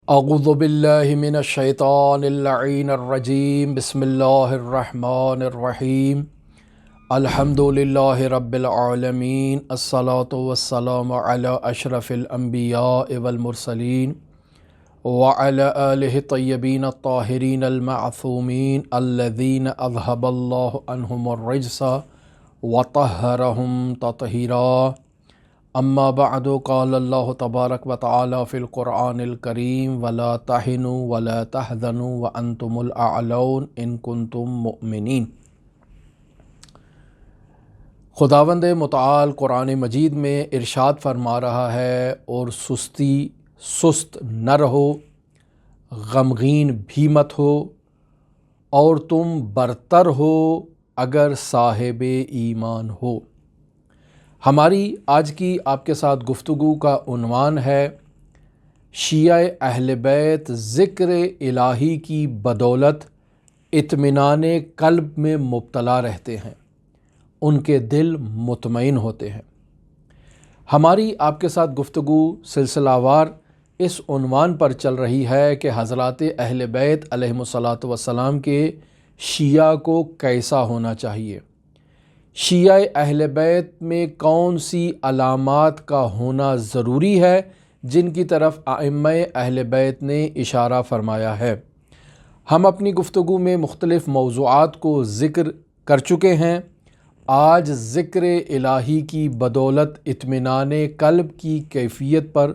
اعوذ باللہ من الشیطان اللعین الرجیم بسم اللہ الرحمن الرحیم الحمد للہ رب العالمین الصلاة والسلام علی اشرف الانبیاء والمرسلین وعلی آلہ الطیبین الطاہرین المعصومین الذین اذہب اللہ عنہم الرجس وطہرہم تطہیرا اما بعد قال اللہ تبارک و تعالی فی القرآن الکریم ولا تہنوا ولا تحزنوا وانتم الاعلون ان کنتم مؤمنین۔ خداوند متعال قرآن مجید میں ارشاد فرما رہا ہے، اور سست نہ رہو، غمگین بھی مت ہو، اور تم برتر ہو اگر صاحب ایمان ہو۔ ہماری آج کی آپ کے ساتھ گفتگو کا عنوان ہے شیعہ اہل بیت ذکر الہی کی بدولت اطمینان قلب میں مبتلا رہتے ہیں، ان کے دل مطمئن ہوتے ہیں۔ ہماری آپ کے ساتھ گفتگو سلسلہ وار اس عنوان پر چل رہی ہے کہ حضرات اہل بیت علیہم الصلاۃ والسلام کے شیعہ کو کیسا ہونا چاہیے، شیعہ اہل بیت میں کون سی علامات کا ہونا ضروری ہے جن کی طرف ائمہ اہل بیت نے اشارہ فرمایا ہے۔ ہم اپنی گفتگو میں مختلف موضوعات کو ذکر کر چکے ہیں۔ آج ذکر الہی کی بدولت اطمینان قلب کی کیفیت پر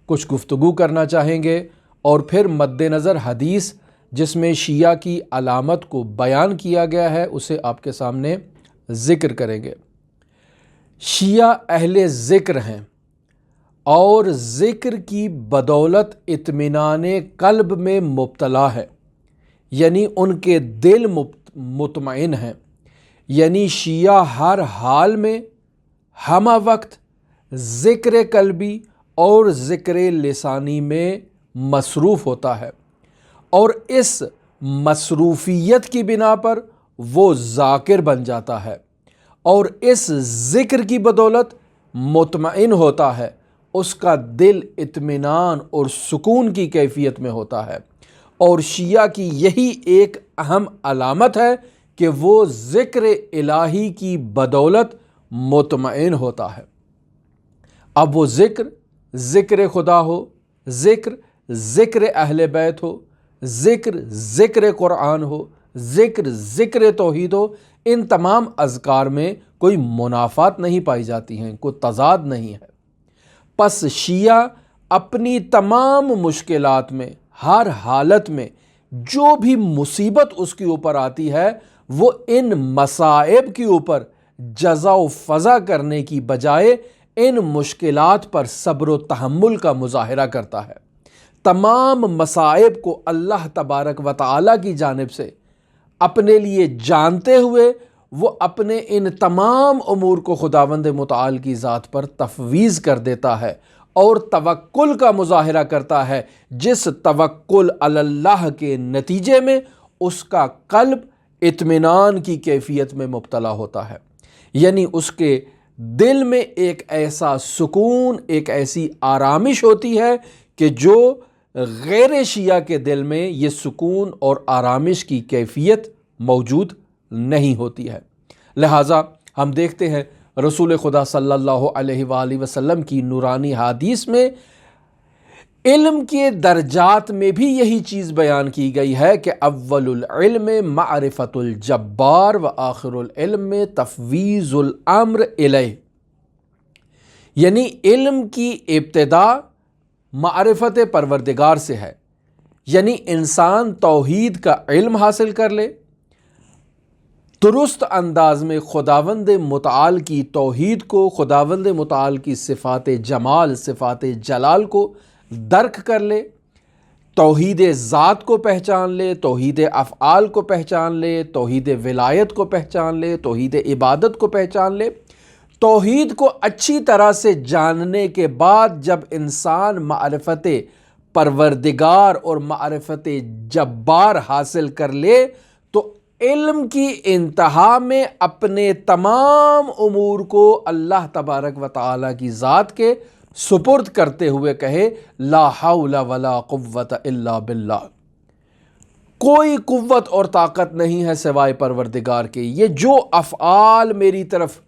کچھ گفتگو کرنا چاہیں گے، اور پھر مد نظر حدیث جس میں شیعہ کی علامت کو بیان کیا گیا ہے اسے آپ کے سامنے ذکر کریں گے۔ شیعہ اہل ذکر ہیں، اور ذکر کی بدولت اطمینان قلب میں مبتلا ہے، یعنی ان کے دل مطمئن ہیں، یعنی شیعہ ہر حال میں ہمہ وقت ذکر قلبی اور ذکر لسانی میں مصروف ہوتا ہے، اور اس مصروفیت کی بنا پر وہ ذاکر بن جاتا ہے، اور اس ذکر کی بدولت مطمئن ہوتا ہے، اس کا دل اطمینان اور سکون کی کیفیت میں ہوتا ہے۔ اور شیعہ کی یہی ایک اہم علامت ہے کہ وہ ذکر الہی کی بدولت مطمئن ہوتا ہے۔ اب وہ ذکر خدا ہو، ذکر اہل بیت ہو، ذکر قرآن ہو، ذکر توحید ہو، ان تمام اذکار میں کوئی منافات نہیں پائی جاتی ہیں، کوئی تضاد نہیں ہے۔ پس شیعہ اپنی تمام مشکلات میں، ہر حالت میں جو بھی مصیبت اس کے اوپر آتی ہے، وہ ان مصائب کے اوپر جزا و فضا کرنے کی بجائے ان مشکلات پر صبر و تحمل کا مظاہرہ کرتا ہے۔ تمام مصائب کو اللہ تبارک و تعالی کی جانب سے اپنے لیے جانتے ہوئے وہ اپنے ان تمام امور کو خداوند متعال کی ذات پر تفویض کر دیتا ہے، اور توکل کا مظاہرہ کرتا ہے، جس توکل علی اللہ کے نتیجے میں اس کا قلب اطمینان کی کیفیت میں مبتلا ہوتا ہے، یعنی اس کے دل میں ایک ایسا سکون، ایک ایسی آرامش ہوتی ہے کہ جو غیر شیعہ کے دل میں یہ سکون اور آرامش کی کیفیت موجود نہیں ہوتی ہے۔ لہٰذا ہم دیکھتے ہیں رسول خدا صلی اللہ علیہ وآلہ وسلم کی نورانی حدیث میں علم کے درجات میں بھی یہی چیز بیان کی گئی ہے کہ اول العلم معرفت الجبار و آخر العلم تفویض الامر الیہ، یعنی علم کی ابتدا معرفت پروردگار سے ہے، یعنی انسان توحید کا علم حاصل کر لے، درست انداز میں خداوند متعال کی توحید کو، خداوند متعال کی صفات جمال، صفات جلال کو درک کر لے، توحید ذات کو پہچان لے، توحید افعال کو پہچان لے، توحید ولایت کو پہچان لے، توحید عبادت کو پہچان لے۔ توحید کو اچھی طرح سے جاننے کے بعد جب انسان معرفت پروردگار اور معرفت جبار حاصل کر لے تو علم کی انتہا میں اپنے تمام امور کو اللہ تبارک و تعالیٰ کی ذات کے سپرد کرتے ہوئے کہے لا حول ولا قوت الا باللہ، کوئی قوت اور طاقت نہیں ہے سوائے پروردگار کے۔ یہ جو افعال میری طرف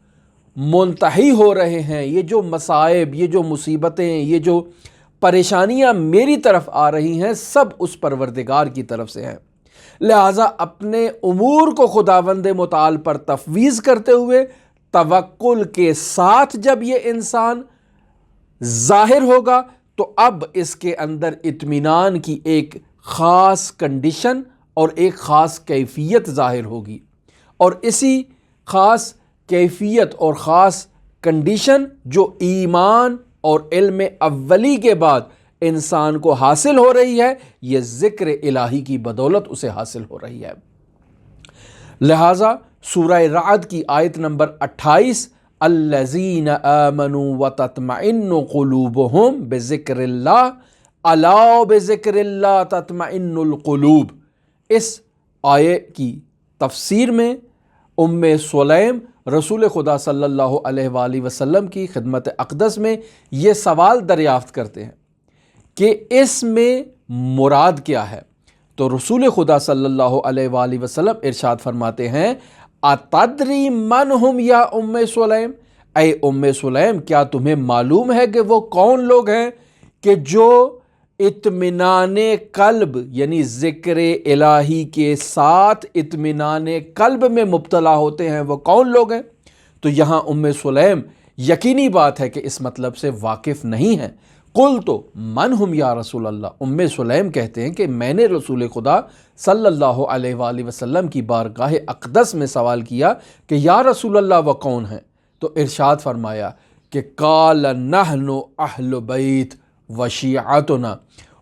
منتہی ہو رہے ہیں، یہ جو مصائب، یہ جو مصیبتیں، یہ جو پریشانیاں میری طرف آ رہی ہیں، سب اس پروردگار کی طرف سے ہیں۔ لہٰذا اپنے امور کو خداوند متعال پر تفویض کرتے ہوئے توکل کے ساتھ جب یہ انسان ظاہر ہوگا تو اب اس کے اندر اطمینان کی ایک خاص کنڈیشن اور ایک خاص کیفیت ظاہر ہوگی، اور اسی خاص کیفیت اور خاص کنڈیشن جو ایمان اور علم اولی کے بعد انسان کو حاصل ہو رہی ہے، یہ ذکر الہی کی بدولت اسے حاصل ہو رہی ہے۔ لہٰذا سورہ رعد کی آیت نمبر 28 الذین آمنوا وتطمئن قلوبہم بذکر اللہ الا بذکر اللہ تطمئن القلوب، اس آیے کی تفسیر میں ام سلیم رسول خدا صلی اللہ علیہ وآلہ وسلم کی خدمت اقدس میں یہ سوال دریافت کرتے ہیں کہ اس میں مراد کیا ہے، تو رسول خدا صلی اللہ علیہ وآلہ وسلم ارشاد فرماتے ہیں اتدری من ہم یا ام سلیم، اے ام سلیم کیا تمہیں معلوم ہے کہ وہ کون لوگ ہیں کہ جو اطمینان قلب یعنی ذکر الہی کے ساتھ اطمینان قلب میں مبتلا ہوتے ہیں، وہ کون لوگ ہیں؟ تو یہاں ام سلیم یقینی بات ہے کہ اس مطلب سے واقف نہیں ہیں۔ قل تو من ہم یا رسول اللہ، ام سلیم کہتے ہیں کہ میں نے رسول خدا صلی اللہ علیہ وآلہ وسلم کی بارگاہ اقدس میں سوال کیا کہ یا رسول اللہ وہ کون ہیں؟ تو ارشاد فرمایا کہ قال نحن اہل بیت و شیعتنا،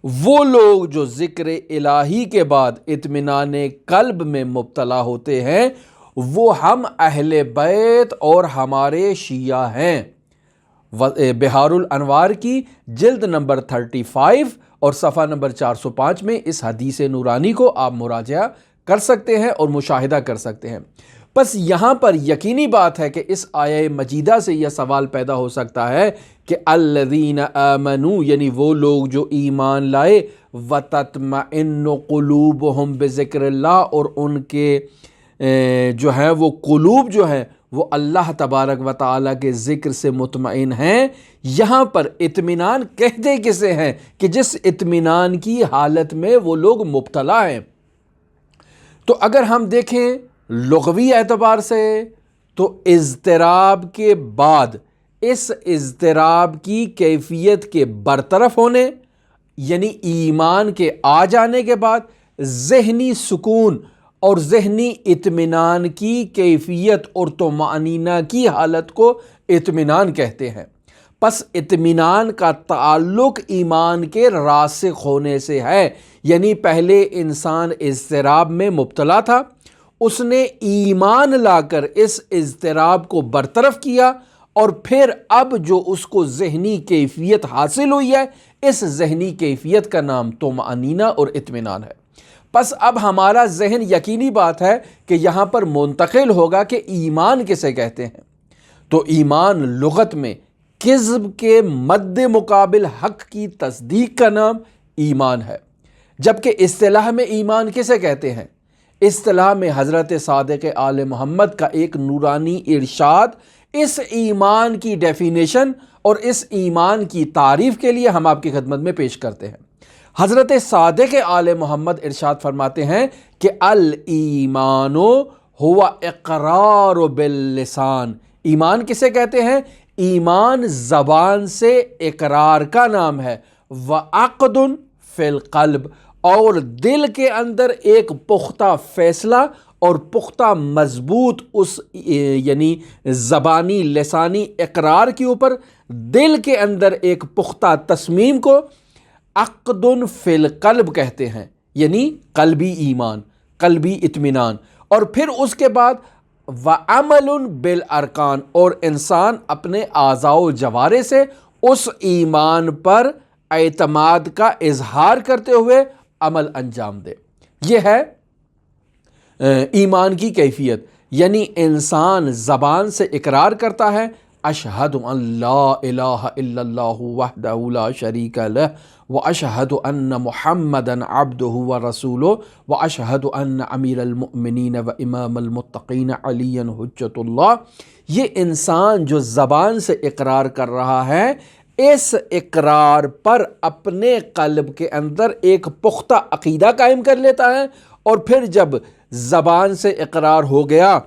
وہ لوگ جو ذکر الہی کے بعد اطمینان قلب میں مبتلا ہوتے ہیں وہ ہم اہل بیت اور ہمارے شیعہ ہیں۔ بہار الانوار کی جلد نمبر 35 اور صفحہ نمبر 405 میں اس حدیث نورانی کو آپ مراجعہ کر سکتے ہیں اور مشاہدہ کر سکتے ہیں۔ بس یہاں پر یقینی بات ہے کہ اس آیہ مجیدہ سے یہ سوال پیدا ہو سکتا ہے کہ الذین آمنوا یعنی وہ لوگ جو ایمان لائے، وتطمئن قلوبہم بذکر اللہ، اور ان کے جو ہیں وہ قلوب جو ہیں وہ اللہ تبارک و تعالیٰ کے ذکر سے مطمئن ہیں۔ یہاں پر اطمینان کہتے کسے ہیں کہ جس اطمینان کی حالت میں وہ لوگ مبتلا ہیں۔ تو اگر ہم دیکھیں لغوی اعتبار سے تو اضطراب کے بعد اس اضطراب کی کیفیت کے برطرف ہونے یعنی ایمان کے آ جانے کے بعد ذہنی سکون اور ذہنی اطمینان کی کیفیت اور طمأنینہ کی حالت کو اطمینان کہتے ہیں۔ پس اطمینان کا تعلق ایمان کے راسخ ہونے سے ہے، یعنی پہلے انسان اضطراب میں مبتلا تھا، اس نے ایمان لا کر اس اضطراب کو برطرف کیا، اور پھر اب جو اس کو ذہنی کیفیت حاصل ہوئی ہے، اس ذہنی کیفیت کا نام طمأنینہ اور اطمینان ہے۔ پس اب ہمارا ذہن یقینی بات ہے کہ یہاں پر منتقل ہوگا کہ ایمان کسے کہتے ہیں۔ تو ایمان لغت میں کذب کے مد مقابل حق کی تصدیق کا نام ایمان ہے، جبکہ اصطلاح میں ایمان کسے کہتے ہیں؟ اصطلاح میں حضرت صادق آل محمد کا ایک نورانی ارشاد اس ایمان کی ڈیفینیشن اور اس ایمان کی تعریف کے لیے ہم آپ کی خدمت میں پیش کرتے ہیں۔ حضرت صادق آل محمد ارشاد فرماتے ہیں کہ الایمان هو اقرار باللسان، ایمان کسے کہتے ہیں؟ ایمان زبان سے اقرار کا نام ہے، وعقد فی القلب، اور دل کے اندر ایک پختہ فیصلہ اور پختہ مضبوط اس یعنی زبانی لسانی اقرار کے اوپر دل کے اندر ایک پختہ تصمیم کو عقد فی القلب کہتے ہیں، یعنی قلبی ایمان، قلبی اطمینان۔ اور پھر اس کے بعد وعمل بالارکان، اور انسان اپنے اعضاء و جوارح سے اس ایمان پر اعتماد کا اظہار کرتے ہوئے عمل انجام دے۔ یہ ہے ایمان کی کیفیت، یعنی انسان زبان سے اقرار کرتا ہے، اشہد ان لا الہ الا اللہ وحدہ لا شریک لہ واشہد ان محمدا عبدہ ورسولہ واشہد ان امیر المؤمنین و امام المتقین علی حجۃ اللہ. یہ انسان جو زبان سے اقرار کر رہا ہے، اس اقرار پر اپنے قلب کے اندر ایک پختہ عقیدہ قائم کر لیتا ہے، اور پھر جب زبان سے اقرار ہو گیا،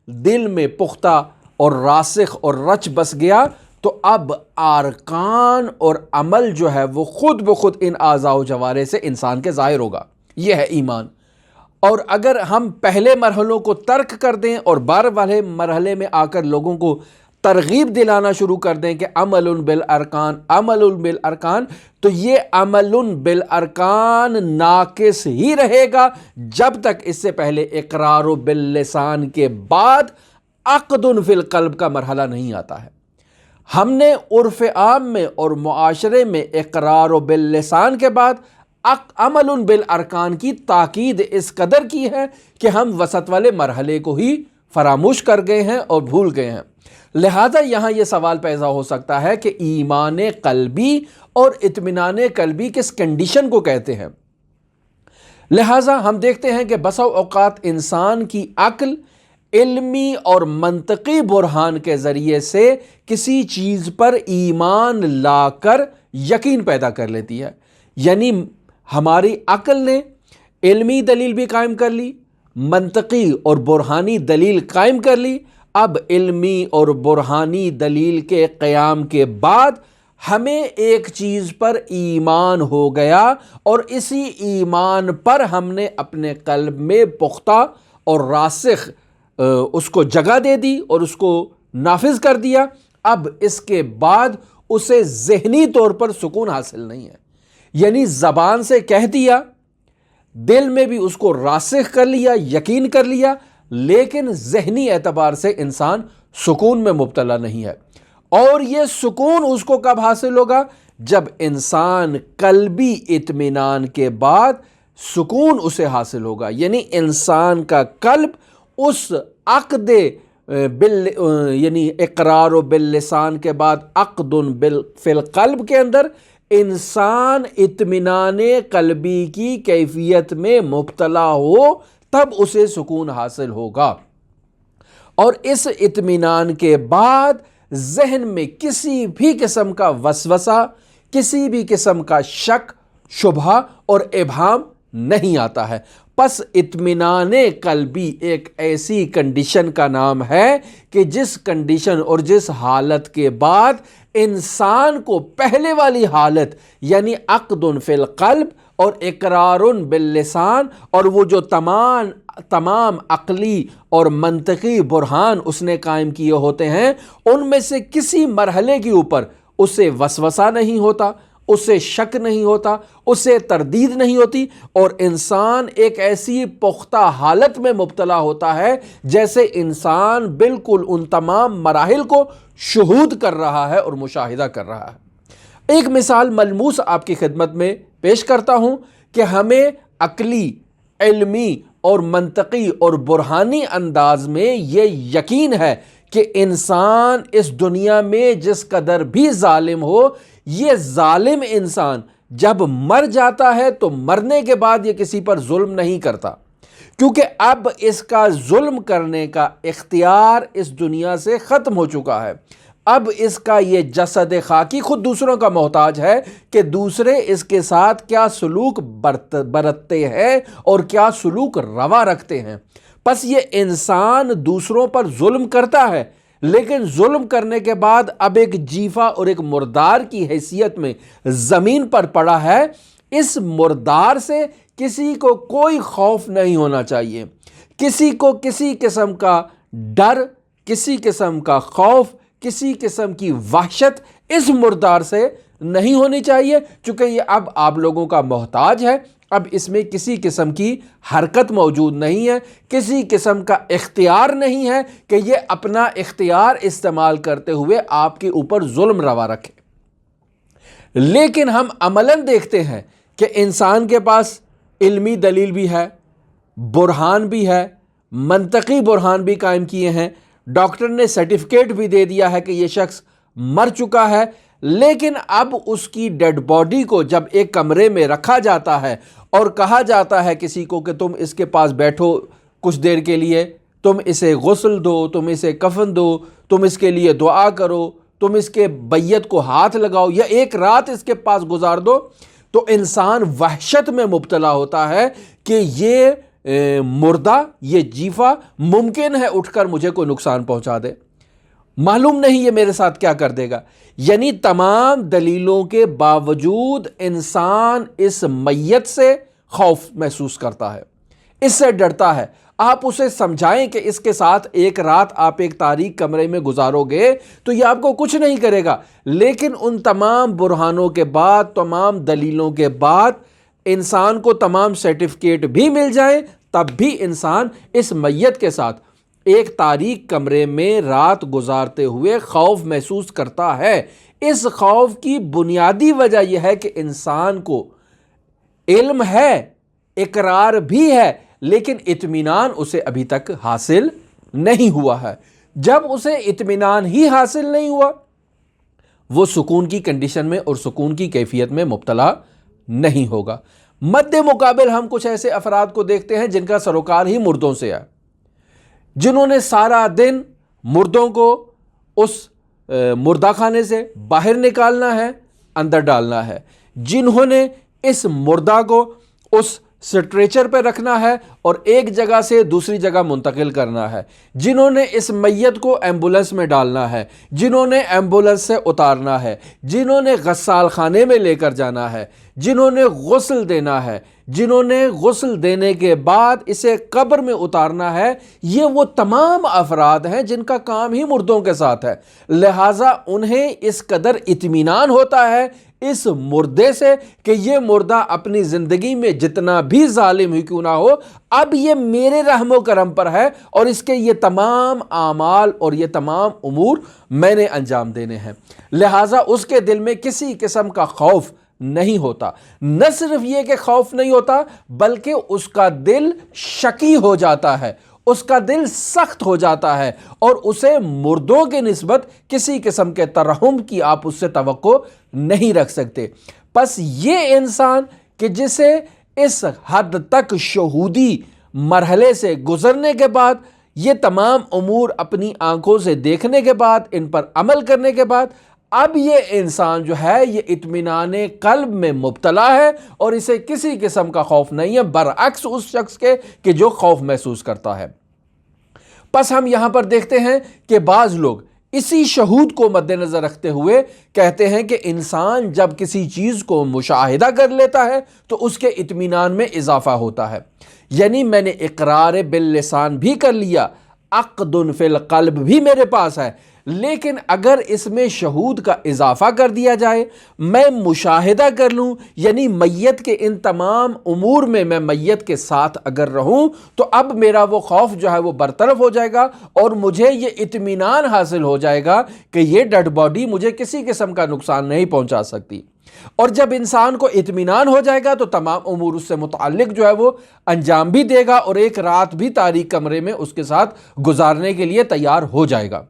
دل میں پختہ اور راسخ اور رچ بس گیا، تو اب ارکان اور عمل جو ہے وہ خود بخود ان اعضاء و جوارح سے انسان کے ظاہر ہوگا. یہ ہے ایمان. اور اگر ہم پہلے مرحلوں کو ترک کر دیں اور بار والے مرحلے میں آ کر لوگوں کو ترغیب دلانا شروع کر دیں کہ عمل بالارکان عمل بالارکان، تو یہ عمل بالارکان ناقص ہی رہے گا جب تک اس سے پہلے اقرار باللسان کے بعد عقد فی القلب کا مرحلہ نہیں آتا ہے. ہم نے عرف عام میں اور معاشرے میں اقرار باللسان کے بعد عمل بالارکان کی تاکید اس قدر کی ہے کہ ہم وسط والے مرحلے کو ہی فراموش کر گئے ہیں اور بھول گئے ہیں. لہذا یہاں یہ سوال پیدا ہو سکتا ہے کہ ایمان قلبی اور اطمینان قلبی کس کنڈیشن کو کہتے ہیں. لہذا ہم دیکھتے ہیں کہ بسا اوقات انسان کی عقل علمی اور منطقی برہان کے ذریعے سے کسی چیز پر ایمان لا کر یقین پیدا کر لیتی ہے. یعنی ہماری عقل نے علمی دلیل بھی قائم کر لی، منطقی اور برہانی دلیل قائم کر لی. اب علمی اور برہانی دلیل کے قیام کے بعد ہمیں ایک چیز پر ایمان ہو گیا، اور اسی ایمان پر ہم نے اپنے قلب میں پختہ اور راسخ اس کو جگہ دے دی اور اس کو نافذ کر دیا. اب اس کے بعد اسے ذہنی طور پر سکون حاصل نہیں ہے. یعنی زبان سے کہہ دیا، دل میں بھی اس کو راسخ کر لیا، یقین کر لیا، لیکن ذہنی اعتبار سے انسان سکون میں مبتلا نہیں ہے. اور یہ سکون اس کو کب حاصل ہوگا؟ جب انسان قلبی اطمینان کے بعد سکون اسے حاصل ہوگا. یعنی انسان کا قلب اس عقد یعنی اقرار و باللسان کے بعد عقد فی القلب کے اندر انسان اطمینان قلبی کی کیفیت میں مبتلا ہو، تب اسے سکون حاصل ہوگا. اور اس اطمینان کے بعد ذہن میں کسی بھی قسم کا وسوسہ، کسی بھی قسم کا شک، شبہ اور ابہام نہیں آتا ہے. پس اطمینان قلبی ایک ایسی کنڈیشن کا نام ہے کہ جس کنڈیشن اور جس حالت کے بعد انسان کو پہلے والی حالت یعنی عقد فی القلب اور اقرار باللسان اور وہ جو تمام عقلی اور منطقی برہان اس نے قائم کیے ہوتے ہیں، ان میں سے کسی مرحلے کے اوپر اسے وسوسہ نہیں ہوتا، اسے شک نہیں ہوتا، اسے تردید نہیں ہوتی، اور انسان ایک ایسی پختہ حالت میں مبتلا ہوتا ہے جیسے انسان بالکل ان تمام مراحل کو شہود کر رہا ہے اور مشاہدہ کر رہا ہے. ایک مثال ملموس آپ کی خدمت میں پیش کرتا ہوں کہ ہمیں عقلی، علمی اور منطقی اور برہانی انداز میں یہ یقین ہے کہ انسان اس دنیا میں جس قدر بھی ظالم ہو، یہ ظالم انسان جب مر جاتا ہے تو مرنے کے بعد یہ کسی پر ظلم نہیں کرتا، کیونکہ اب اس کا ظلم کرنے کا اختیار اس دنیا سے ختم ہو چکا ہے. اب اس کا یہ جسد خاکی خود دوسروں کا محتاج ہے کہ دوسرے اس کے ساتھ کیا سلوک برتتے ہیں اور کیا سلوک روا رکھتے ہیں. پس یہ انسان دوسروں پر ظلم کرتا ہے، لیکن ظلم کرنے کے بعد اب ایک جیفا اور ایک مردار کی حیثیت میں زمین پر پڑا ہے. اس مردار سے کسی کو کوئی خوف نہیں ہونا چاہیے، کسی کو کسی قسم کا ڈر، کسی قسم کا خوف، کسی قسم کی وحشت اس مردار سے نہیں ہونی چاہیے، چونکہ یہ اب آپ لوگوں کا محتاج ہے. اب اس میں کسی قسم کی حرکت موجود نہیں ہے، کسی قسم کا اختیار نہیں ہے کہ یہ اپنا اختیار استعمال کرتے ہوئے آپ کے اوپر ظلم روا رکھے. لیکن ہم عملاً دیکھتے ہیں کہ انسان کے پاس علمی دلیل بھی ہے، برہان بھی ہے، منطقی برہان بھی قائم کیے ہیں، ڈاکٹر نے سرٹیفکیٹ بھی دے دیا ہے کہ یہ شخص مر چکا ہے، لیکن اب اس کی ڈیڈ باڈی کو جب ایک کمرے میں رکھا جاتا ہے اور کہا جاتا ہے کسی کو کہ تم اس کے پاس بیٹھو کچھ دیر کے لیے، تم اسے غسل دو، تم اسے کفن دو، تم اس کے لیے دعا کرو، تم اس کے بیت کو ہاتھ لگاؤ یا ایک رات اس کے پاس گزار دو، تو انسان وحشت میں مبتلا ہوتا ہے کہ یہ مردہ، یہ جیفا ممکن ہے اٹھ کر مجھے کوئی نقصان پہنچا دے، معلوم نہیں یہ میرے ساتھ کیا کر دے گا۔ یعنی تمام دلیلوں کے باوجود انسان اس میت سے خوف محسوس کرتا ہے، اس سے ڈرتا ہے۔ آپ اسے سمجھائیں کہ اس کے ساتھ ایک رات آپ ایک تاریک کمرے میں گزارو گے تو یہ آپ کو کچھ نہیں کرے گا، لیکن ان تمام برہانوں کے بعد، تمام دلیلوں کے بعد انسان کو تمام سرٹیفکیٹ بھی مل جائیں، تب بھی انسان اس میت کے ساتھ ایک تاریک کمرے میں رات گزارتے ہوئے خوف محسوس کرتا ہے۔ اس خوف کی بنیادی وجہ یہ ہے کہ انسان کو علم ہے، اقرار بھی ہے، لیکن اطمینان اسے ابھی تک حاصل نہیں ہوا ہے۔ جب اسے اطمینان ہی حاصل نہیں ہوا، وہ سکون کی کنڈیشن میں اور سکون کی کیفیت میں مبتلا نہیں ہوگا۔ مد مقابل ہم کچھ ایسے افراد کو دیکھتے ہیں جن کا سروکار ہی مردوں سے ہے، جنہوں نے سارا دن مردوں کو اس مردہ خانے سے باہر نکالنا ہے، اندر ڈالنا ہے، جنہوں نے اس مردہ کو اس سٹریچر پہ رکھنا ہے اور ایک جگہ سے دوسری جگہ منتقل کرنا ہے، جنہوں نے اس میت کو ایمبولنس میں ڈالنا ہے، جنہوں نے ایمبولنس سے اتارنا ہے، جنہوں نے غسال خانے میں لے کر جانا ہے، جنہوں نے غسل دینا ہے، جنہوں نے غسل دینے کے بعد اسے قبر میں اتارنا ہے، یہ وہ تمام افراد ہیں جن کا کام ہی مردوں کے ساتھ ہے۔ لہٰذا انہیں اس قدر اطمینان ہوتا ہے اس مردے سے کہ یہ مردہ اپنی زندگی میں جتنا بھی ظالم ہی کیوں نہ ہو، اب یہ میرے رحم و کرم پر ہے اور اس کے یہ تمام اعمال اور یہ تمام امور میں نے انجام دینے ہیں۔ لہٰذا اس کے دل میں کسی قسم کا خوف نہیں ہوتا۔ نہ صرف یہ کہ خوف نہیں ہوتا، بلکہ اس کا دل شکی ہو جاتا ہے، اس کا دل سخت ہو جاتا ہے، اور اسے مردوں کے نسبت کسی قسم کے ترحم کی آپ اس سے توقع نہیں رکھ سکتے۔ پس یہ انسان کہ جسے اس حد تک شہودی مرحلے سے گزرنے کے بعد، یہ تمام امور اپنی آنکھوں سے دیکھنے کے بعد، ان پر عمل کرنے کے بعد، اب یہ انسان جو ہے یہ اطمینان قلب میں مبتلا ہے اور اسے کسی قسم کا خوف نہیں ہے، برعکس اس شخص کے کہ جو خوف محسوس کرتا ہے۔ پس ہم یہاں پر دیکھتے ہیں کہ بعض لوگ اسی شہود کو مد نظر رکھتے ہوئے کہتے ہیں کہ انسان جب کسی چیز کو مشاہدہ کر لیتا ہے تو اس کے اطمینان میں اضافہ ہوتا ہے۔ یعنی میں نے اقرار باللسان بھی کر لیا، عقد فی القلب بھی میرے پاس ہے، لیکن اگر اس میں شہود کا اضافہ کر دیا جائے، میں مشاہدہ کر لوں، یعنی میت کے ان تمام امور میں میں میت کے ساتھ اگر رہوں، تو اب میرا وہ خوف جو ہے وہ برطرف ہو جائے گا اور مجھے یہ اطمینان حاصل ہو جائے گا کہ یہ ڈیڈ باڈی مجھے کسی قسم کا نقصان نہیں پہنچا سکتی۔ اور جب انسان کو اطمینان ہو جائے گا تو تمام امور اس سے متعلق جو ہے وہ انجام بھی دے گا اور ایک رات بھی تاریک کمرے میں اس کے ساتھ گزارنے کے لیے تیار ہو جائے گا۔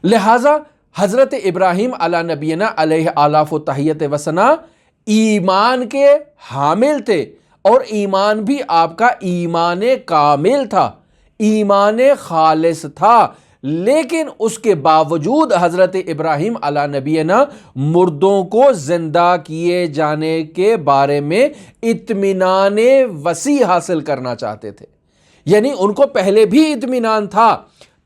لہٰذا حضرت ابراہیم علی نبینا علیہ آلاف و تحیت و ثنا ایمان کے حامل تھے، اور ایمان بھی آپ کا ایمان کامل تھا، ایمان خالص تھا، لیکن اس کے باوجود حضرت ابراہیم علی نبینا مردوں کو زندہ کیے جانے کے بارے میں اطمینان وسیع حاصل کرنا چاہتے تھے۔ یعنی ان کو پہلے بھی اطمینان تھا،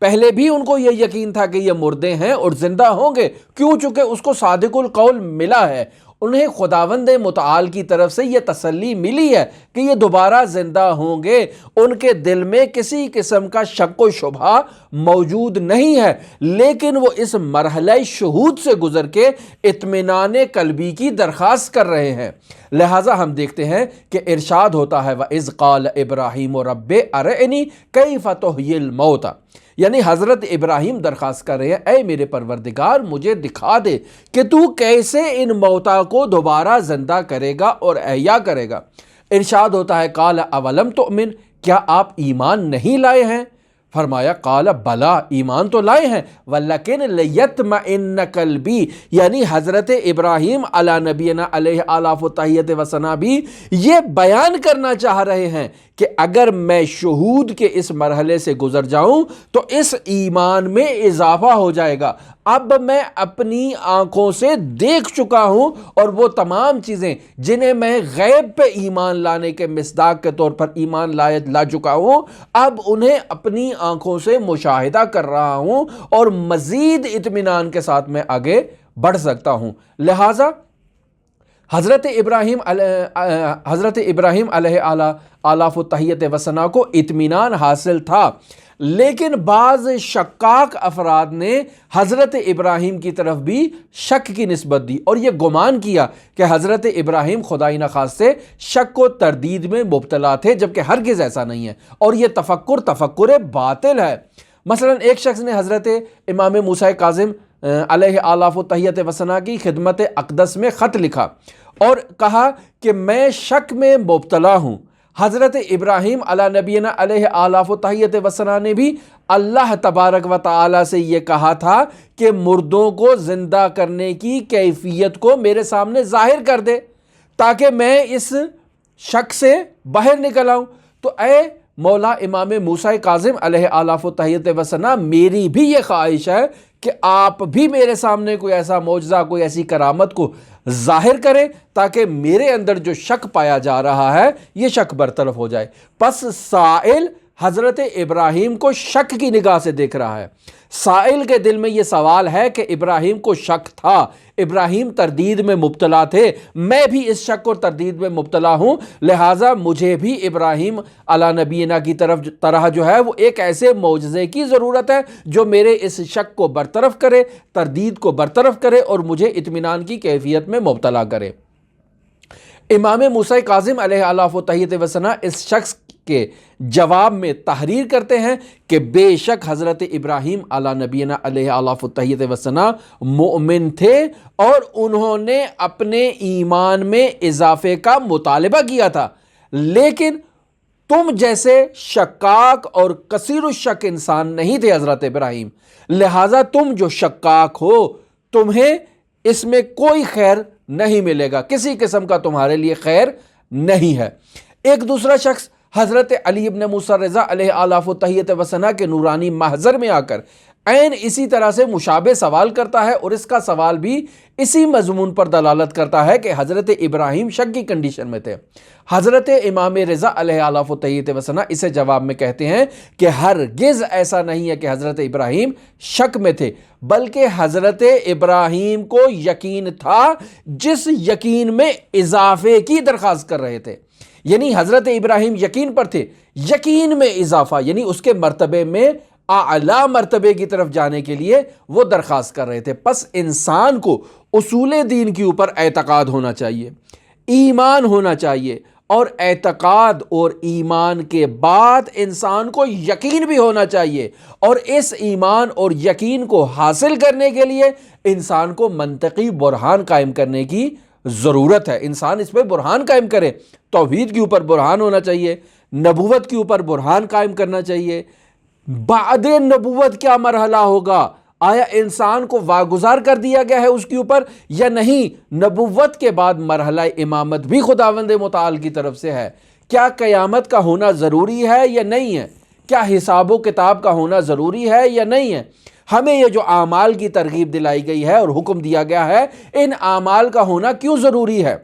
پہلے بھی ان کو یہ یقین تھا کہ یہ مردے ہیں اور زندہ ہوں گے، کیوں؟ چونکہ اس کو صادق القول ملا ہے، انہیں خداوند متعال کی طرف سے یہ تسلی ملی ہے کہ یہ دوبارہ زندہ ہوں گے۔ ان کے دل میں کسی قسم کا شک و شبہ موجود نہیں ہے، لیکن وہ اس مرحلہ شہود سے گزر کے اطمینان قلبی کی درخواست کر رہے ہیں۔ لہٰذا ہم دیکھتے ہیں کہ ارشاد ہوتا ہے وَإِذْ قَالَ إِبْرَاهِيمُ رَبِّ أَرِنِي كَيْفَ تُحْيِي الْمَوْتَى، یعنی حضرت ابراہیم درخواست کر رہے ہیں، اے میرے پروردگار مجھے دکھا دے کہ تو کیسے ان موتا کو دوبارہ زندہ کرے گا اور احیا کرے گا۔ ارشاد ہوتا ہے قال اولم تؤمن، کیا آپ ایمان نہیں لائے ہیں؟ فرمایا قال بلا، ایمان تو لائے ہیں، ولیکن لیطمئن قلبی، یعنی حضرت ابراہیم علی نبینا علیہ آلاف و تحیت و ثنا بھی یہ بیان کرنا چاہ رہے ہیں کہ اگر میں شہود کے اس مرحلے سے گزر جاؤں تو اس ایمان میں اضافہ ہو جائے گا۔ اب میں اپنی آنکھوں سے دیکھ چکا ہوں، اور وہ تمام چیزیں جنہیں میں غیب پہ ایمان لانے کے مصداق کے طور پر ایمان لا چکا ہوں، اب انہیں اپنی آنکھوں سے مشاہدہ کر رہا ہوں، اور مزید اطمینان کے ساتھ میں آگے بڑھ سکتا ہوں۔ لہٰذا حضرت ابراہیم علیہ آلاف و تحیت و ثنا کو اطمینان حاصل تھا، لیکن بعض شکاک افراد نے حضرت ابراہیم کی طرف بھی شک کی نسبت دی، اور یہ گمان کیا کہ حضرت ابراہیم خدائی نخواستہ شک و تردید میں مبتلا تھے، جبکہ ہرگز ایسا نہیں ہے، اور یہ تفکر باطل ہے۔ مثلا ایک شخص نے حضرت امام موسیٰ کاظم علیہ آلاف و تحیت و ثنا کی خدمت اقدس میں خط لکھا اور کہا کہ میں شک میں مبتلا ہوں۔ حضرت ابراہیم علی نبینا علیہ آلاف و تحیت و ثنا نے بھی اللہ تبارک و تعالی سے یہ کہا تھا کہ مردوں کو زندہ کرنے کی کیفیت کو میرے سامنے ظاہر کر دے تاکہ میں اس شک سے باہر نکل آؤں۔ تو اے مولا امام موسیٰ کاظم علیہ آلاف و تحیت و ثنا، میری بھی یہ خواہش ہے کہ آپ بھی میرے سامنے کوئی ایسا معجزہ، کوئی ایسی کرامت کو ظاہر کریں تاکہ میرے اندر جو شک پایا جا رہا ہے یہ شک برطرف ہو جائے۔ پس سائل حضرت ابراہیم کو شک کی نگاہ سے دیکھ رہا ہے۔ سائل کے دل میں یہ سوال ہے کہ ابراہیم کو شک تھا، ابراہیم تردید میں مبتلا تھے، میں بھی اس شک اور تردید میں مبتلا ہوں، لہٰذا مجھے بھی ابراہیم علی نبینا کی طرح جو ہے وہ ایک ایسے معجزے کی ضرورت ہے جو میرے اس شک کو برطرف کرے، تردید کو برطرف کرے اور مجھے اطمینان کی کیفیت میں مبتلا کرے۔ امام موسیٰ کاظم علیہ آلاف و تحیت و ثنا اس شخص کے جواب میں تحریر کرتے ہیں کہ بے شک حضرت ابراہیم علی نبینا علیہ آلاف و تحیت و ثنا مؤمن تھے، اور انہوں نے اپنے ایمان میں اضافے کا مطالبہ کیا تھا، لیکن تم جیسے شکاک اور کثیر الشک انسان نہیں تھے حضرت ابراہیم، لہٰذا تم جو شکاک ہو تمہیں اس میں کوئی خیر نہیں ملے گا، کسی قسم کا تمہارے لیے خیر نہیں ہے۔ ایک دوسرا شخص حضرت علی ابن موسیٰ رضا علیہ آلاف و تحیت و ثنا کے نورانی محضر میں آ کر عین اسی طرح سے مشابہ سوال کرتا ہے، اور اس کا سوال بھی اسی مضمون پر دلالت کرتا ہے کہ حضرت ابراہیم شک کی کنڈیشن میں تھے۔ حضرت امام رضا علیہ آلاف و تحیت و ثنا اسے جواب میں کہتے ہیں کہ ہرگز ایسا نہیں ہے کہ حضرت ابراہیم شک میں تھے، بلکہ حضرت ابراہیم کو یقین تھا، جس یقین میں اضافے کی درخواست کر رہے تھے۔ یعنی حضرت ابراہیم یقین پر تھے، یقین میں اضافہ یعنی اس کے مرتبے میں اعلیٰ مرتبے کی طرف جانے کے لیے وہ درخواست کر رہے تھے۔ پس انسان کو اصول دین کے اوپر اعتقاد ہونا چاہیے، ایمان ہونا چاہیے، اور اعتقاد اور ایمان کے بعد انسان کو یقین بھی ہونا چاہیے، اور اس ایمان اور یقین کو حاصل کرنے کے لیے انسان کو منطقی برہان قائم کرنے کی ضرورت ہے۔ انسان اس پہ برہان قائم کرے، توحید کے اوپر برہان ہونا چاہیے، نبوت کے اوپر برہان قائم کرنا چاہیے۔ بعد نبوت کیا مرحلہ ہوگا؟ آیا انسان کو واگزار کر دیا گیا ہے اس کے اوپر یا نہیں؟ نبوت کے بعد مرحلہ امامت بھی خداوند متعال کی طرف سے ہے۔ کیا قیامت کا ہونا ضروری ہے یا نہیں ہے؟ کیا حساب و کتاب کا ہونا ضروری ہے یا نہیں ہے؟ ہمیں یہ جو اعمال کی ترغیب دلائی گئی ہے اور حکم دیا گیا ہے، ان اعمال کا ہونا کیوں ضروری ہے؟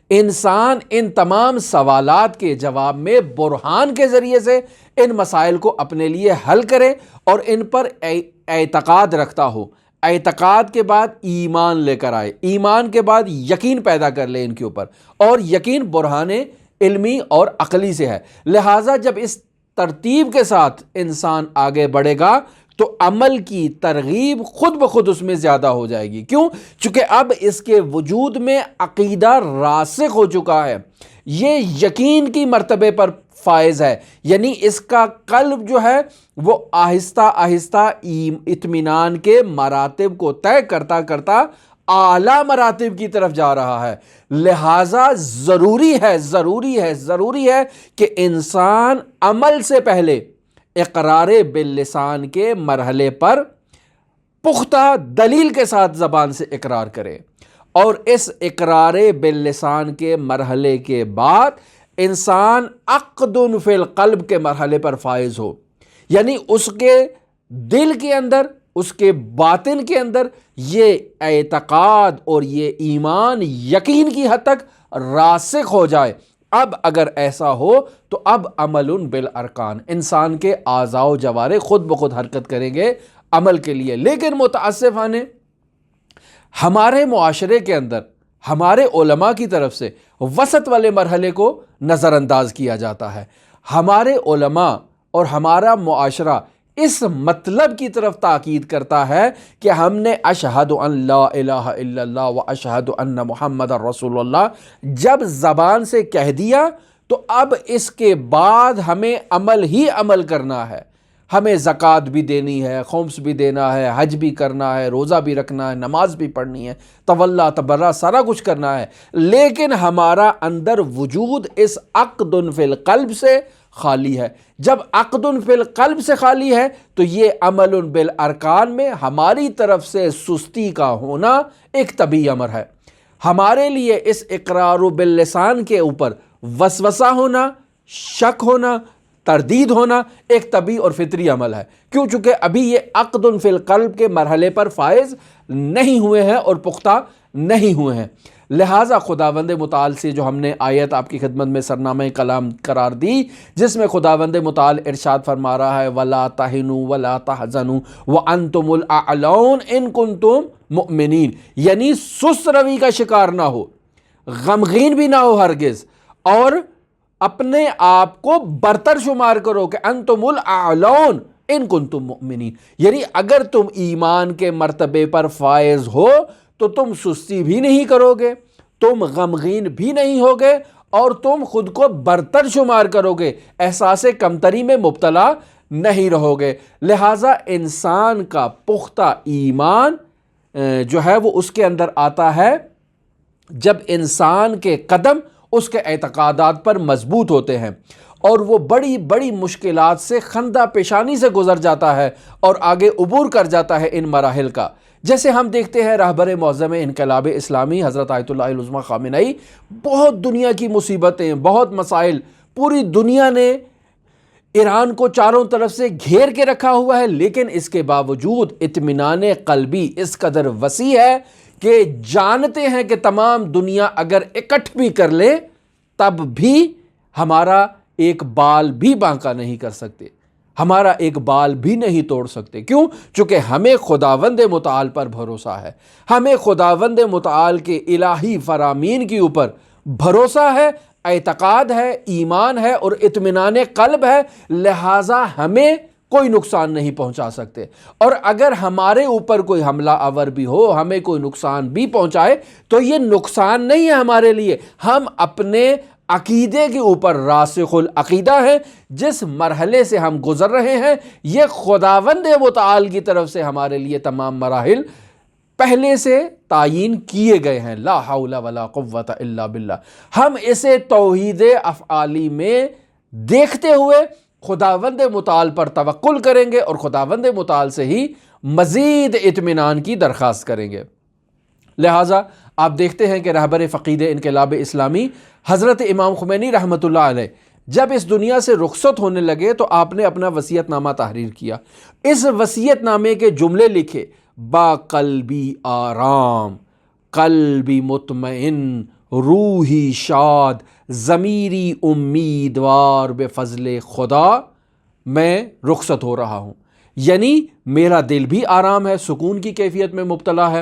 انسان ان تمام سوالات کے جواب میں برہان کے ذریعے سے ان مسائل کو اپنے لیے حل کرے اور ان پر اعتقاد رکھتا ہو، اعتقاد کے بعد ایمان لے کر آئے، ایمان کے بعد یقین پیدا کر لے ان کے اوپر، اور یقین برہان علمی اور عقلی سے ہے۔ لہٰذا جب اس ترتیب کے ساتھ انسان آگے بڑھے گا تو عمل کی ترغیب خود بخود اس میں زیادہ ہو جائے گی۔ کیوں؟ چونکہ اب اس کے وجود میں عقیدہ راسخ ہو چکا ہے، یہ یقین کی مرتبے پر فائز ہے، یعنی اس کا قلب جو ہے وہ آہستہ آہستہ اطمینان کے مراتب کو طے کرتا کرتا اعلیٰ مراتب کی طرف جا رہا ہے۔ لہٰذا ضروری ہے کہ انسان عمل سے پہلے اقرار باللسان کے مرحلے پر پختہ دلیل کے ساتھ زبان سے اقرار کرے، اور اس اقرار باللسان کے مرحلے کے بعد انسان عقد فی القلب کے مرحلے پر فائز ہو، یعنی اس کے دل کے اندر، اس کے باطن کے اندر یہ اعتقاد اور یہ ایمان یقین کی حد تک راسخ ہو جائے۔ اب اگر ایسا ہو تو اب عمل بالارکان، انسان کے اعضاء و جوارح خود بخود حرکت کریں گے عمل کے لیے۔ لیکن متاسفانہ ہمارے معاشرے کے اندر ہمارے علماء کی طرف سے وسط والے مرحلے کو نظر انداز کیا جاتا ہے۔ ہمارے علماء اور ہمارا معاشرہ اس مطلب کی طرف تاکید کرتا ہے کہ ہم نے اشہد ان لا الہ الا اللہ و اشہد ان محمد رسول اللہ جب زبان سے کہہ دیا تو اب اس کے بعد ہمیں عمل ہی عمل کرنا ہے، ہمیں زکوٰۃ بھی دینی ہے، خمس بھی دینا ہے، حج بھی کرنا ہے، روزہ بھی رکھنا ہے، نماز بھی پڑھنی ہے، تولا تبرہ سارا کچھ کرنا ہے، لیکن ہمارا اندر وجود اس عقد فی القلب سے خالی ہے۔ جب عقد فی القلب سے خالی ہے تو یہ عمل بالارکان میں ہماری طرف سے سستی کا ہونا ایک طبیعی امر ہے۔ ہمارے لیے اس اقرار باللسان کے اوپر وسوسہ ہونا، شک ہونا، تردید ہونا ایک طبیعی اور فطری عمل ہے، کیوں؟ چونکہ ابھی یہ عقد فی القلب کے مرحلے پر فائز نہیں ہوئے ہیں اور پختہ نہیں ہوئے ہیں۔ لہٰذا خداوند متعال سے جو ہم نے آیت آپ کی خدمت میں سرنامہ کلام قرار دی، جس میں خداوند متعال ارشاد فرما رہا ہے وَلَا تَهِنُوا وَلَا تَحْزَنُوا وَأَنْتُمُ الْأَعْلَوْنَ إِن كُنتُم مُؤْمِنِينَ، یعنی سست روی کا شکار نہ ہو، غمگین بھی نہ ہو ہرگز، اور اپنے آپ کو برتر شمار کرو کہ انتم الاعلون ان کنتم مؤمنین، یعنی اگر تم ایمان کے مرتبے پر فائز ہو تو تم سستی بھی نہیں کرو گے، تم غمگین بھی نہیں ہوگے، اور تم خود کو برتر شمار کرو گے، احساس کمتری میں مبتلا نہیں رہو گے۔ لہٰذا انسان کا پختہ ایمان جو ہے وہ اس کے اندر آتا ہے جب انسان کے قدم اس کے اعتقادات پر مضبوط ہوتے ہیں اور وہ بڑی بڑی مشکلات سے خندہ پیشانی سے گزر جاتا ہے اور آگے عبور کر جاتا ہے ان مراحل کا۔ جیسے ہم دیکھتے ہیں رہبر معظم انقلاب اسلامی حضرت آیت اللہ العظمیٰ خامنئی، بہت دنیا کی مصیبتیں، بہت مسائل، پوری دنیا نے ایران کو چاروں طرف سے گھیر کے رکھا ہوا ہے، لیکن اس کے باوجود اطمینان قلبی اس قدر وسیع ہے کہ جانتے ہیں کہ تمام دنیا اگر اکٹھ بھی کر لے تب بھی ہمارا ایک بال بھی بانکا نہیں کر سکتے، ہمارا ایک بال بھی نہیں توڑ سکتے۔ کیوں؟ چونکہ ہمیں خداوند متعال پر بھروسہ ہے، ہمیں خداوند متعال کے الہی فرامین کے اوپر بھروسہ ہے، اعتقاد ہے، ایمان ہے اور اطمینان قلب ہے، لہٰذا ہمیں کوئی نقصان نہیں پہنچا سکتے۔ اور اگر ہمارے اوپر کوئی حملہ آور بھی ہو، ہمیں کوئی نقصان بھی پہنچائے تو یہ نقصان نہیں ہے ہمارے لیے، ہم اپنے عقیدے کے اوپر راسخ العقیدہ ہیں، جس مرحلے سے ہم گزر رہے ہیں یہ خداوند متعال کی طرف سے ہمارے لیے تمام مراحل پہلے سے تعیین کیے گئے ہیں۔ لا حول ولا قوت الا باللہ، ہم اسے توحید افعالی میں دیکھتے ہوئے خداوند متعال پر توکل کریں گے اور خداوند متعال سے ہی مزید اطمینان کی درخواست کریں گے۔ لہٰذا آپ دیکھتے ہیں کہ رہبر فقید انقلاب اسلامی حضرت امام خمینی رحمۃ اللہ علیہ جب اس دنیا سے رخصت ہونے لگے تو آپ نے اپنا وصیت نامہ تحریر کیا۔ اس وصیت نامے کے جملے لکھے: با قلبی آرام، قلبی مطمئن، روحی شاد، ضمیری امیدوار، بے فضل خدا میں رخصت ہو رہا ہوں۔ یعنی میرا دل بھی آرام ہے، سکون کی کیفیت میں مبتلا ہے،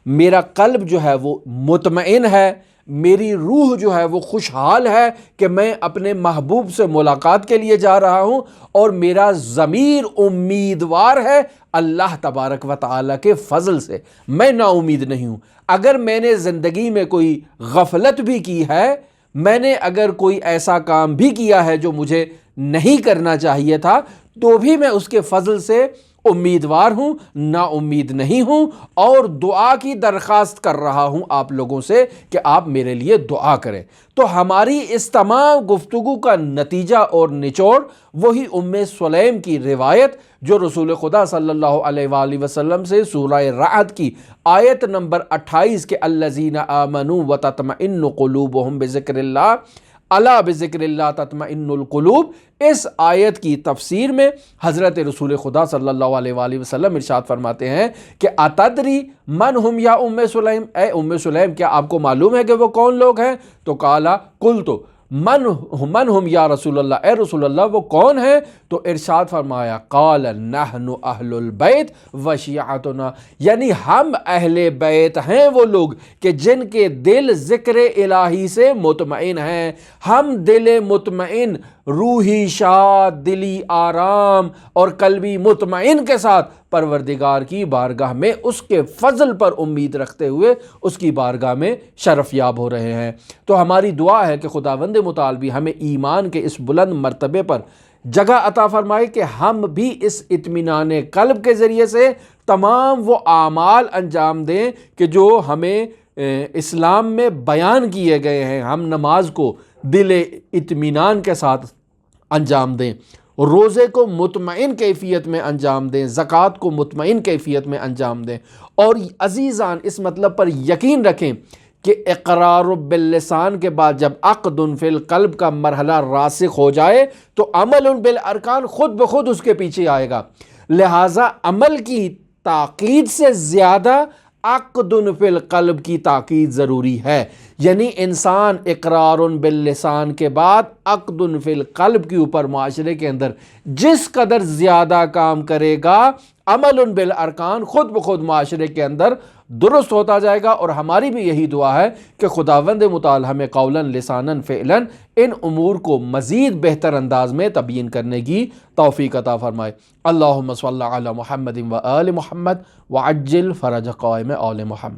میرا قلب جو ہے وہ مطمئن ہے، میری روح جو ہے وہ خوشحال ہے کہ میں اپنے محبوب سے ملاقات کے لیے جا رہا ہوں، اور میرا ضمیر امیدوار ہے اللہ تبارک و تعالیٰ کے فضل سے، میں نا امید نہیں ہوں۔ اگر میں نے زندگی میں کوئی غفلت بھی کی ہے، میں نے اگر کوئی ایسا کام بھی کیا ہے جو مجھے نہیں کرنا چاہیے تھا، تو بھی میں اس کے فضل سے امیدوار ہوں، نا امید نہیں ہوں، اور دعا کی درخواست کر رہا ہوں آپ لوگوں سے کہ آپ میرے لیے دعا کریں۔ تو ہماری اس تمام گفتگو کا نتیجہ اور نچوڑ وہی سلیم کی روایت جو رسول خدا صلی اللہ علیہ وآلہ وسلم سے سورہ رعد کی آیت نمبر 28 کے الذین آمنوا وتطمئن قلوبہم بذکر اللہ الا بذکر اللہ تطمئن القلوب، اس آیت کی تفسیر میں حضرت رسول خدا صلی اللہ علیہ وآلہ وسلم ارشاد فرماتے ہیں کہ اتدری من ہم یا سلیم، اے سلیم کیا آپ کو معلوم ہے کہ وہ کون لوگ ہیں؟ تو قالا قلت من ہم یا رسول اللہ، اے رسول اللہ وہ کون ہیں؟ تو ارشاد فرمایا قال نحن اہل البیت و شیعتنا، یعنی ہم اہل بیت ہیں وہ لوگ کہ جن کے دل ذکر الہی سے مطمئن ہیں۔ ہم دل مطمئن، روحی شاد، دلی آرام اور قلبی مطمئن کے ساتھ پروردگار کی بارگاہ میں اس کے فضل پر امید رکھتے ہوئے اس کی بارگاہ میں شرف یاب ہو رہے ہیں۔ تو ہماری دعا ہے کہ خداوند متعال بھی ہمیں ایمان کے اس بلند مرتبے پر جگہ عطا فرمائے کہ ہم بھی اس اطمینان قلب کے ذریعے سے تمام وہ اعمال انجام دیں کہ جو ہمیں اسلام میں بیان کیے گئے ہیں۔ ہم نماز کو دل اطمینان کے ساتھ انجام دیں، روزے کو مطمئن کیفیت میں انجام دیں، زکوٰۃ کو مطمئن کیفیت میں انجام دیں، اور عزیزان اس مطلب پر یقین رکھیں کہ اقرار باللسان کے بعد جب عقد فی القلب کا مرحلہ راسخ ہو جائے تو عمل بالارکان خود بخود اس کے پیچھے آئے گا۔ لہٰذا عمل کی تاکید سے زیادہ عقد فی القلب کی تاکید ضروری ہے، یعنی انسان اقرار باللسان کے بعد عقد فی القلب کے اوپر معاشرے کے اندر جس قدر زیادہ کام کرے گا، عمل بالارکان خود بخود معاشرے کے اندر درست ہوتا جائے گا۔ اور ہماری بھی یہی دعا ہے کہ خداوند متعال ہمیں قولاً لساناً فعلاً ان امور کو مزید بہتر انداز میں تبیین کرنے کی توفیق عطا فرمائے۔ اللہم صلی علی محمد و آل محمد وعجل فرج قائم آل محمد۔